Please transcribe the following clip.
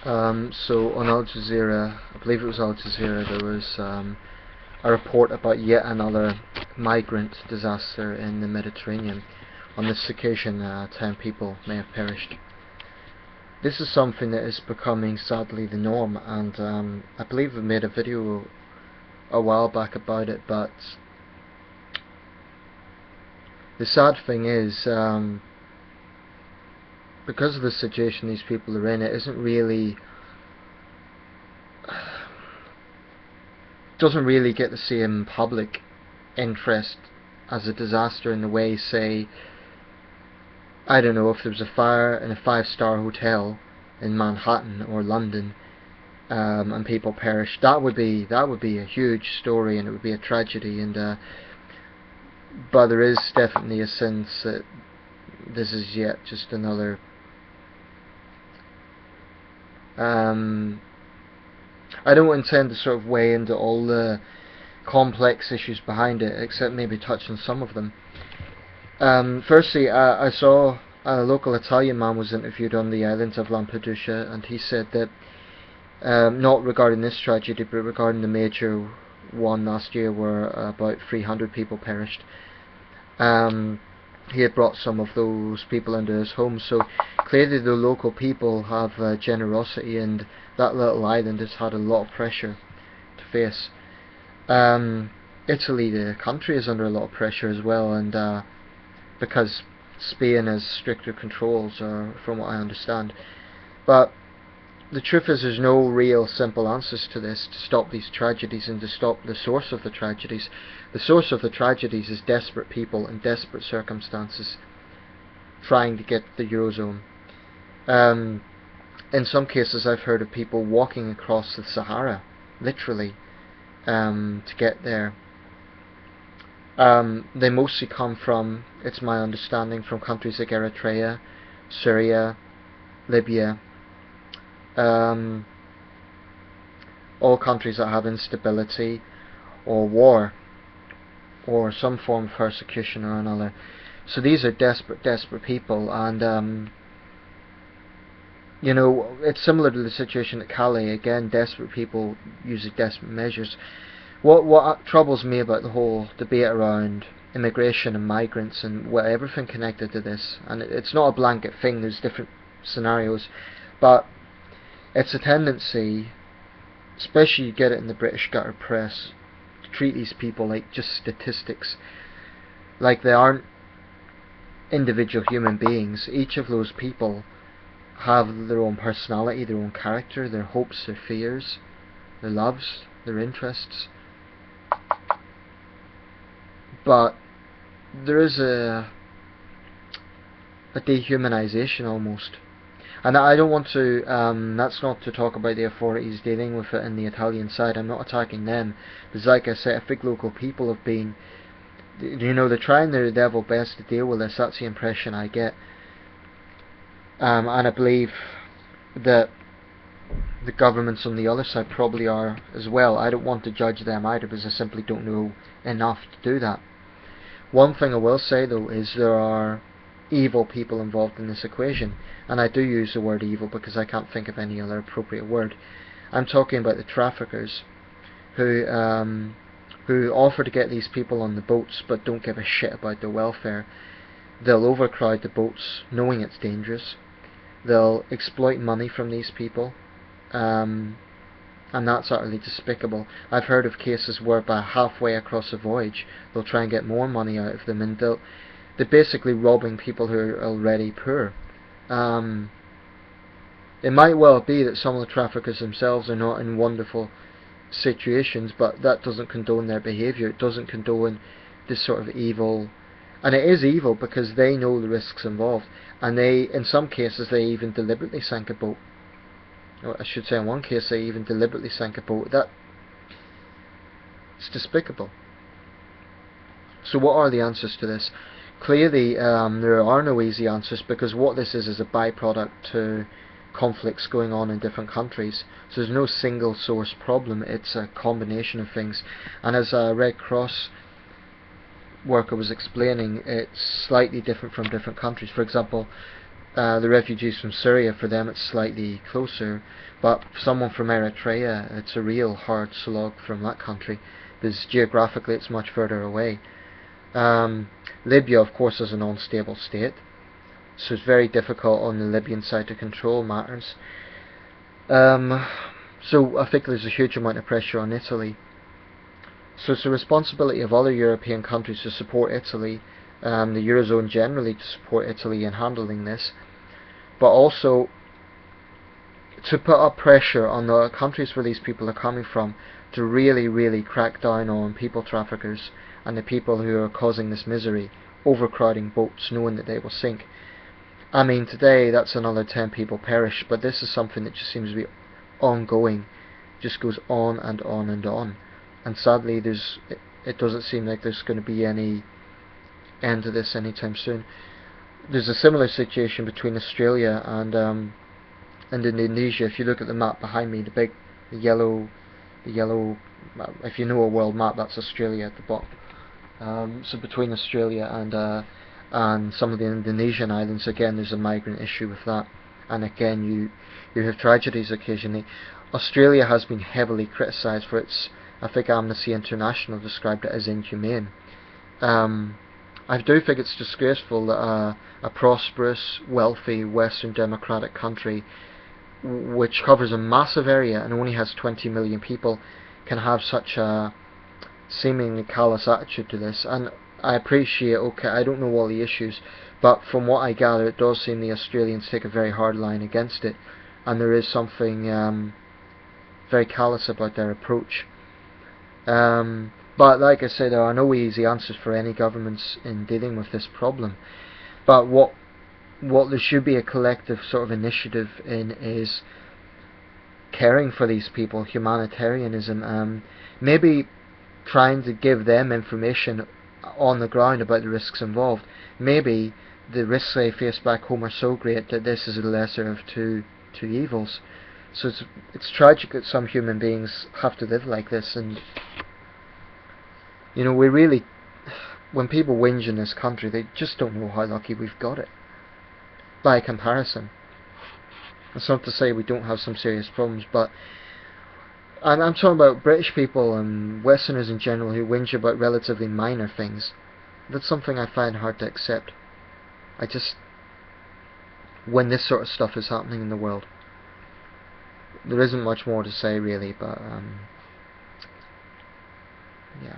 So on Al Jazeera, I believe it was Al Jazeera, there was a report about yet another migrant disaster in the Mediterranean. On this occasion, 10 people may have perished. This is something that is becoming sadly the norm, and I believe we made a video a while back about it, but the sad thing is, because of the situation these people are in, it doesn't really get the same public interest as a disaster in the way, say, I don't know, if there was a fire in a 5-star hotel in Manhattan or London, and people perished, that would be a huge story, and it would be a tragedy. And but there is definitely a sense that this is yet just another I don't intend to sort of weigh into all the complex issues behind it, except maybe touch on some of them. Firstly, I saw a local Italian man was interviewed on the island of Lampedusa, and he said that, not regarding this tragedy, but regarding the major one last year where about 300 people perished, he had brought some of those people into his home. So clearly the local people have generosity, and that little island has had a lot of pressure to face. Italy, the country, is under a lot of pressure as well, and because Spain has stricter controls, from what I understand. But the truth is, there's no real simple answers to this to stop these tragedies and to stop the source of the tragedies. The source of the tragedies is desperate people in desperate circumstances trying to get the Eurozone. In some cases I've heard of people walking across the Sahara, literally, to get there. They mostly come from, it's my understanding, from countries like Eritrea, Syria, Libya, all countries that have instability or war or some form of persecution or another. So these are desperate people, and you know, it's similar to the situation at Calais. Again, desperate people using desperate measures. What troubles me about the whole debate around immigration and migrants and everything connected to this, and it's not a blanket thing, there's different scenarios, but it's a tendency, especially you get it in the British gutter press, to treat these people like just statistics, like they aren't individual human beings. Each of those people have their own personality, their own character, their hopes, their fears, their loves, their interests. But there is a dehumanization almost. And I don't want to, that's not to talk about the authorities dealing with it in the Italian side. I'm not attacking them. Because like I said, I think local people have been, you know, they're trying their level best to deal with this. That's the impression I get. And I believe that the governments on the other side probably are as well. I don't want to judge them either, because I simply don't know enough to do that. One thing I will say though is there are evil people involved in this equation, and I do use the word evil because I can't think of any other appropriate word. I'm talking about the traffickers who offer to get these people on the boats but don't give a shit about their welfare. They'll overcrowd the boats knowing it's dangerous. They'll exploit money from these people, and that's utterly despicable. I've heard of cases where by halfway across a voyage they'll try and get more money out of them, and they're basically robbing people who are already poor. It might well be that some of the traffickers themselves are not in wonderful situations, but that doesn't condone their behaviour. It doesn't condone this sort of evil. And it is evil because they know the risks involved, and in some cases they even deliberately sank a boat. Or I should say in one case they even deliberately sank a boat. It's despicable. So what are the answers to this? Clearly there are no easy answers, because what this is a byproduct to conflicts going on in different countries. So there's no single source problem, it's a combination of things. And as a Red Cross worker was explaining, it's slightly different from different countries. For example, The refugees from Syria, for them it's slightly closer, but for someone from Eritrea, it's a real hard slog from that country, because geographically it's much further away. Libya, of course, is an unstable state, so it's very difficult on the Libyan side to control matters. So I think there's a huge amount of pressure on Italy. So it's the responsibility of other European countries to support Italy, the Eurozone generally to support Italy in handling this, but also to put up pressure on the countries where these people are coming from to really, really crack down on people traffickers and the people who are causing this misery, overcrowding boats knowing that they will sink. I mean, today that's another 10 people perish, but this is something that just seems to be ongoing, just goes on and on and on. And sadly, it doesn't seem like there's going to be any end to this anytime soon. There's a similar situation between Australia and Indonesia. If you look at the map behind me, the yellow, if you know a world map, that's Australia at the bottom. So between Australia and some of the Indonesian islands, again, there's a migrant issue with that. And again, you have tragedies occasionally. Australia has been heavily criticised for its, I think Amnesty International described it as inhumane. I do think it's disgraceful that a prosperous, wealthy, Western democratic country, which covers a massive area and only has 20 million people, can have such a seemingly callous attitude to this. And I appreciate, okay, I don't know all the issues, but from what I gather, it does seem the Australians take a very hard line against it, and there is something very callous about their approach. But like I say, there are no easy answers for any governments in dealing with this problem. But what there should be a collective sort of initiative in is caring for these people, humanitarianism, maybe trying to give them information on the ground about the risks involved. Maybe the risks they face back home are so great that this is the lesser of two evils. So it's tragic that some human beings have to live like this, and you know, we really, when people whinge in this country, they just don't know how lucky we've got it by comparison. It's not to say we don't have some serious problems, but I'm talking about British people and Westerners in general who whinge about relatively minor things. That's something I find hard to accept. When this sort of stuff is happening in the world, there isn't much more to say really, but yeah.